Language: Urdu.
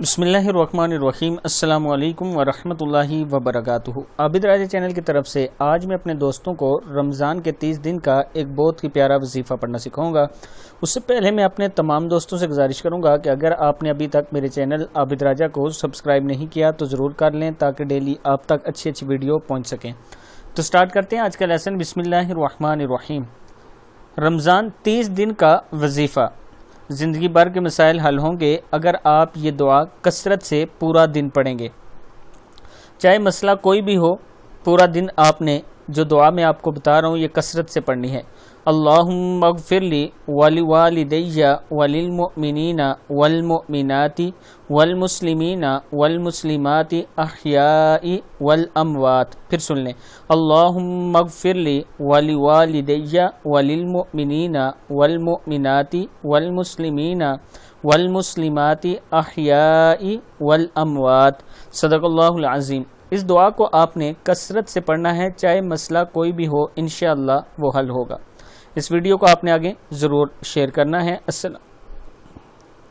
بسم اللہ الرحمن الرحیم۔ السلام علیکم ورحمۃ اللہ وبرکاتہ۔ عابد راجہ چینل کی طرف سے آج میں اپنے دوستوں کو رمضان کے 30 دن کا ایک بہت ہی پیارا وظیفہ پڑھنا سکھاؤں گا۔ اس سے پہلے میں اپنے تمام دوستوں سے گزارش کروں گا کہ اگر آپ نے ابھی تک میرے چینل عابد راجہ کو سبسکرائب نہیں کیا تو ضرور کر لیں تاکہ ڈیلی آپ تک اچھی ویڈیو پہنچ سکیں۔ تو سٹارٹ کرتے ہیں آج کا لیسن۔ بسم اللہ الرحمن الرحیم۔ رمضان 30 دن کا وظیفہ۔ زندگی بھر کے مسائل حل ہوں گے اگر آپ یہ دعا کثرت سے پورا دن پڑھیں گے۔ چاہے مسئلہ کوئی بھی ہو، پورا دن آپ نے جو دعا میں آپ کو بتا رہا ہوں یہ کثرت سے پڑھنی ہے۔ اللہم اغفر لی ولوالدی وللمؤمنین والمؤمنات والمسلمین والمسلمات احیاء والاموات۔ پھر سن لیں، اللہم اغفر لی ولوالدی وللمؤمنین والمؤمنات والمسلمین والمسلمات احیاء والاموات۔ صدق اللہ العظیم۔ اس دعا کو آپ نے کثرت سے پڑھنا ہے، چاہے مسئلہ کوئی بھی ہو، انشاءاللہ وہ حل ہوگا۔ اس ویڈیو کو آپ نے آگے ضرور شیئر کرنا ہے۔ السلام